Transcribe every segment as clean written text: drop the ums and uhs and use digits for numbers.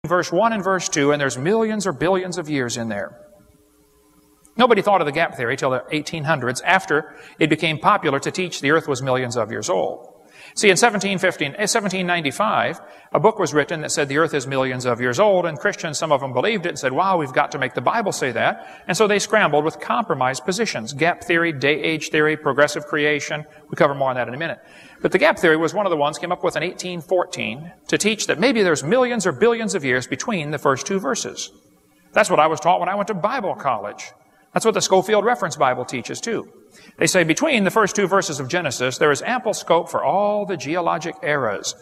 verse 1 and verse 2, and there's millions or billions of years in there. Nobody thought of the gap theory till the 1800s, after it became popular to teach the earth was millions of years old. See, in 1795, a book was written that said the earth is millions of years old, and Christians, some of them believed it and said, wow, we've got to make the Bible say that. And so they scrambled with compromised positions. Gap theory, day-age theory, progressive creation. We cover more on that in a minute. But the gap theory was one of the ones came up with in 1814 to teach that maybe there's millions or billions of years between the first two verses. That's what I was taught when I went to Bible college. That's what the Schofield Reference Bible teaches too. They say between the first two verses of Genesis, there is ample scope for all the geologic eras.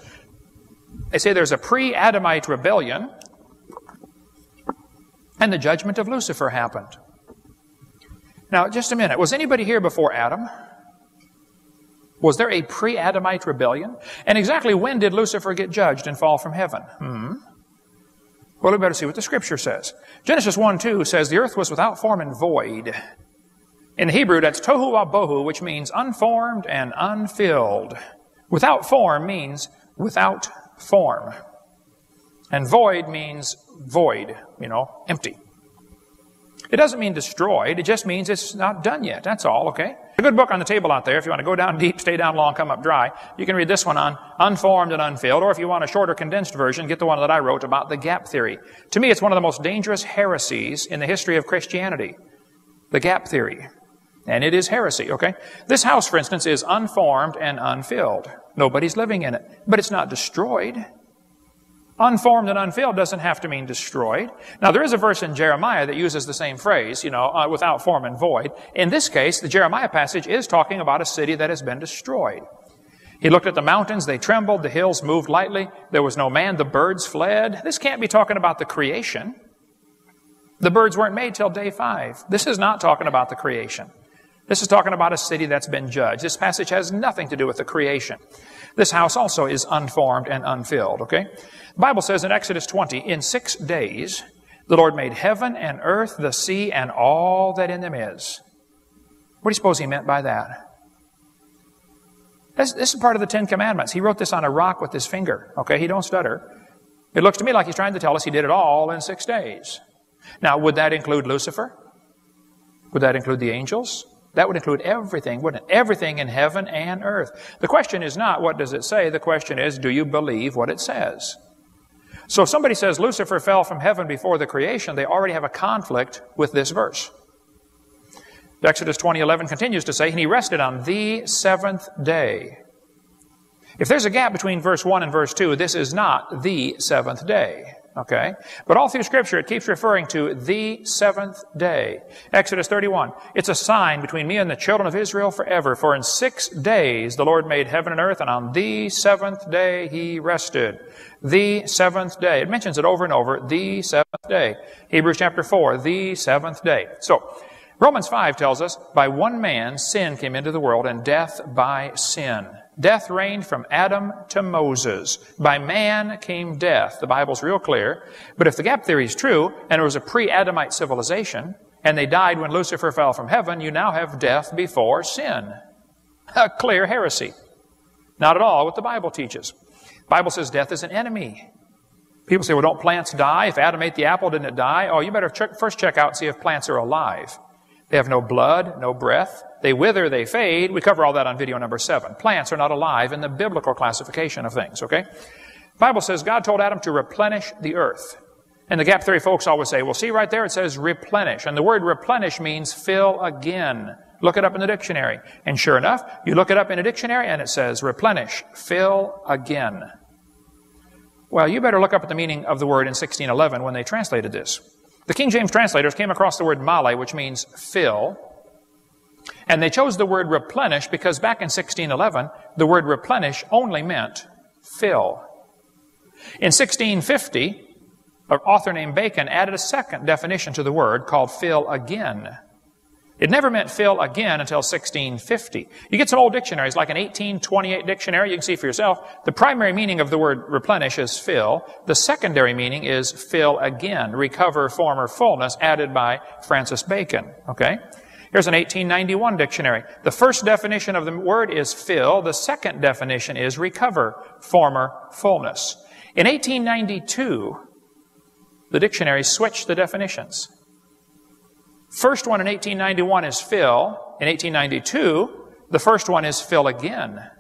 They say there's a pre-Adamite rebellion, and the judgment of Lucifer happened. Now, just a minute. Was anybody here before Adam? Was there a pre-Adamite rebellion? And exactly when did Lucifer get judged and fall from heaven? Well, we better see what the Scripture says. Genesis 1:2 says the earth was without form and void. In the Hebrew, that's tohu wabohu, which means unformed and unfilled. Without form means without form. And void means void, empty. It doesn't mean destroyed. It just means it's not done yet. That's all, okay? A good book on the table out there. If you want to go down deep, stay down long, come up dry, you can read this one on unformed and unfilled. Or if you want a shorter, condensed version, get the one that I wrote about the gap theory. To me, it's one of the most dangerous heresies in the history of Christianity. The gap theory. And it is heresy, okay? This house, for instance, is unformed and unfilled. Nobody's living in it. But it's not destroyed. Unformed and unfilled doesn't have to mean destroyed. Now, there is a verse in Jeremiah that uses the same phrase, without form and void. In this case, the Jeremiah passage is talking about a city that has been destroyed. He looked at the mountains, they trembled, the hills moved lightly, there was no man, the birds fled. This can't be talking about the creation. The birds weren't made till day 5. This is not talking about the creation. This is talking about a city that's been judged. This passage has nothing to do with the creation. This house also is unformed and unfilled, okay? The Bible says in Exodus 20, in 6 days, the Lord made heaven and earth, the sea, and all that in them is. What do you suppose he meant by that? This is part of the 10 Commandments. He wrote this on a rock with his finger, okay? He don't stutter. It looks to me like he's trying to tell us he did it all in 6 days. Now, would that include Lucifer? Would that include the angels? That would include everything, wouldn't it? Everything in heaven and earth. The question is not, what does it say? The question is, do you believe what it says? So if somebody says Lucifer fell from heaven before the creation, they already have a conflict with this verse. Exodus 20:11 continues to say, and he rested on the 7th day. If there's a gap between verse 1 and verse 2, this is not the 7th day. Okay? But all through Scripture, it keeps referring to the 7th day. Exodus 31, it's a sign between me and the children of Israel forever. For in 6 days the Lord made heaven and earth, and on the 7th day he rested. The 7th day. It mentions it over and over, the 7th day. Hebrews chapter 4, the 7th day. So, Romans 5 tells us, by one man sin came into the world, and death by sin. Death reigned from Adam to Moses. By man came death. The Bible's real clear. But if the gap theory is true, and it was a pre-Adamite civilization, and they died when Lucifer fell from heaven, you now have death before sin. A clear heresy. Not at all what the Bible teaches. The Bible says death is an enemy. People say, well, don't plants die? If Adam ate the apple, didn't it die? Oh, you better first check out and see if plants are alive. They have no blood, no breath. They wither, they fade. We cover all that on video number 7. Plants are not alive in the biblical classification of things, okay? The Bible says God told Adam to replenish the earth. And the gap theory folks always say, well, see right there, it says replenish. And the word replenish means fill again. Look it up in the dictionary. And sure enough, you look it up in a dictionary and it says replenish, fill again. Well, you better look up at the meaning of the word in 1611 when they translated this. The King James translators came across the word male, which means fill. And they chose the word replenish because back in 1611, the word replenish only meant fill. In 1650, an author named Bacon added a second definition to the word called fill again. It never meant fill again until 1650. You get some old dictionaries, like an 1828 dictionary, you can see for yourself. The primary meaning of the word replenish is fill. The secondary meaning is fill again, recover former fullness, added by Francis Bacon. Okay? Here's an 1891 dictionary. The first definition of the word is fill. The second definition is recover former fullness. In 1892, The dictionaries switch the definitions. First one in 1891 is fill. In 1892, the first one is fill again.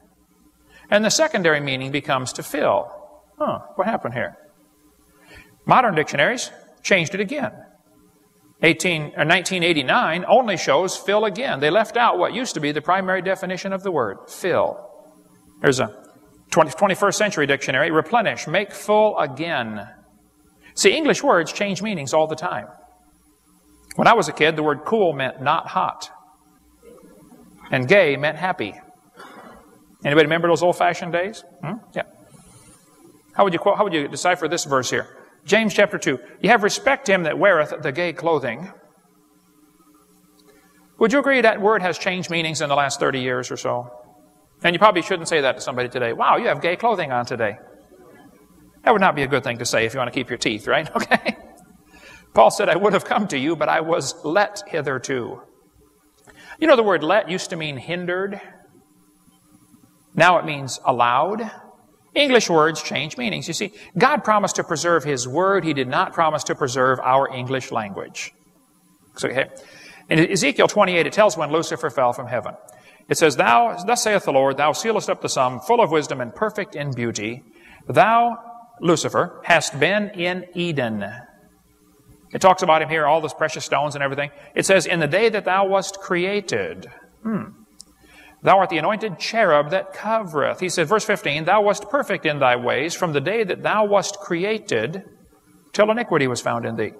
And the secondary meaning becomes to fill. What happened here? Modern dictionaries changed it again. 1989 only shows fill again. They left out what used to be the primary definition of the word, fill. There's a 21st century dictionary, replenish, make full again. See, English words change meanings all the time. When I was a kid, the word cool meant not hot. And gay meant happy. Anybody remember those old-fashioned days? Yeah. How would you decipher this verse here? James chapter 2. You have respect to him that weareth the gay clothing. Would you agree that word has changed meanings in the last 30 years or so? And you probably shouldn't say that to somebody today. Wow, you have gay clothing on today. That would not be a good thing to say if you want to keep your teeth, right? Okay. Paul said, I would have come to you, but I was let hitherto. You know, the word let used to mean hindered. Now it means allowed. English words change meanings. You see, God promised to preserve His Word. He did not promise to preserve our English language. So, okay. In Ezekiel 28, it tells when Lucifer fell from heaven. It says, Thus saith the Lord, Thou sealest up the sum, full of wisdom and perfect in beauty. Thou, Lucifer, hast been in Eden. It talks about him here, all those precious stones and everything. It says, in the day that thou wast created. Thou art the anointed cherub that covereth. He said, verse 15, Thou wast perfect in thy ways from the day that thou wast created till iniquity was found in thee.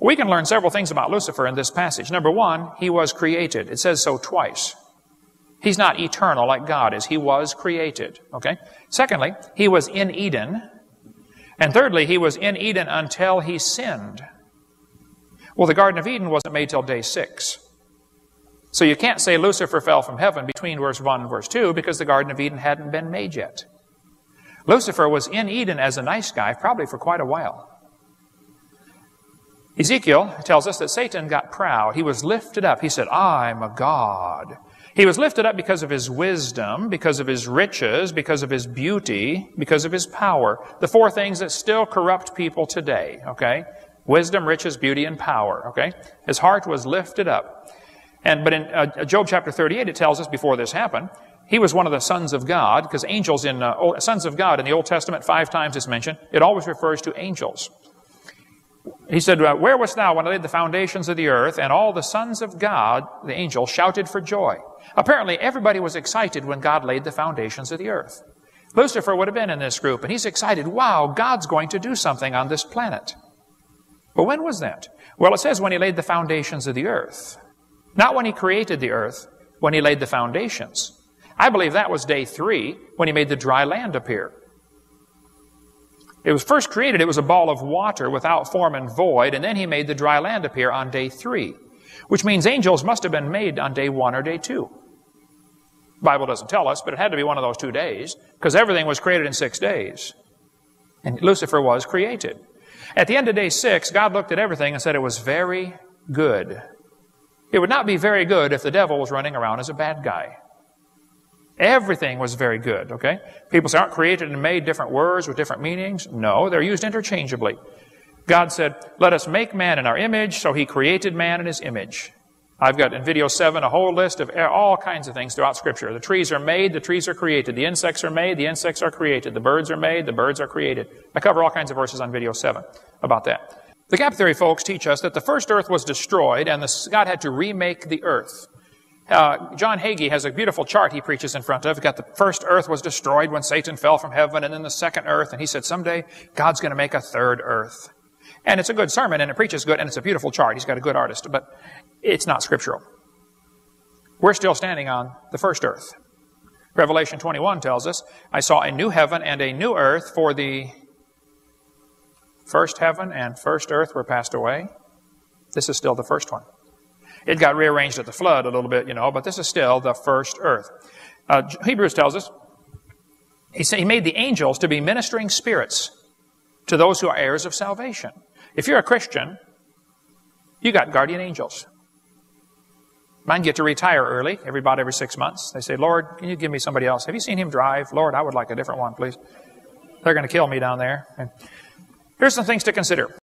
We can learn several things about Lucifer in this passage. Number one, he was created. It says so twice. He's not eternal like God is. He was created. Okay? Secondly, he was in Eden. And thirdly, he was in Eden until he sinned. Well, the Garden of Eden wasn't made till day 6. So you can't say Lucifer fell from heaven between verse 1 and verse 2 because the Garden of Eden hadn't been made yet. Lucifer was in Eden as a nice guy probably for quite a while. Ezekiel tells us that Satan got proud. He was lifted up. He said, I'm a god. He was lifted up because of his wisdom, because of his riches, because of his beauty, because of his power. The 4 things that still corrupt people today, okay? Wisdom, riches, beauty, and power, okay? His heart was lifted up. But in Job chapter 38, it tells us before this happened, he was one of the sons of God, because angels in sons of God in the Old Testament, 5 times it's mentioned. It always refers to angels. He said, Where wast thou when I laid the foundations of the earth? And all the sons of God, the angels, shouted for joy. Apparently, everybody was excited when God laid the foundations of the earth. Lucifer would have been in this group, and he's excited. Wow, God's going to do something on this planet. But when was that? Well, it says when he laid the foundations of the earth. Not when he created the earth, when he laid the foundations. I believe that was day 3, when he made the dry land appear. It was first created, it was a ball of water without form and void, and then he made the dry land appear on day 3, which means angels must have been made on day 1 or day 2. The Bible doesn't tell us, but it had to be one of those 2 days, because everything was created in 6 days. And Lucifer was created. At the end of day 6, God looked at everything and said it was very good. It would not be very good if the devil was running around as a bad guy. Everything was very good, okay? People say, aren't created and made different words with different meanings? No, they're used interchangeably. God said, let us make man in our image, so He created man in His image. I've got in video 7 a whole list of all kinds of things throughout Scripture. The trees are made, the trees are created. The insects are made, the insects are created. The birds are made, the birds are created. I cover all kinds of verses on video 7 about that. The gap theory folks teach us that the first earth was destroyed and God had to remake the earth. John Hagee has a beautiful chart he preaches in front of. He's got the first earth was destroyed when Satan fell from heaven, and then the second earth, and he said someday God's going to make a third earth. And it's a good sermon, and it preaches good, and it's a beautiful chart. He's got a good artist, but it's not scriptural. We're still standing on the first earth. Revelation 21 tells us, I saw a new heaven and a new earth, for the first heaven and first earth were passed away. This is still the first one. It got rearranged at the flood a little bit, but this is still the first earth. Hebrews tells us, he made the angels to be ministering spirits to those who are heirs of salvation. If you're a Christian, you got guardian angels. Mine get to retire early, about every 6 months. They say, Lord, can you give me somebody else? Have you seen him drive? Lord, I would like a different one, please. They're going to kill me down there. And here's some things to consider.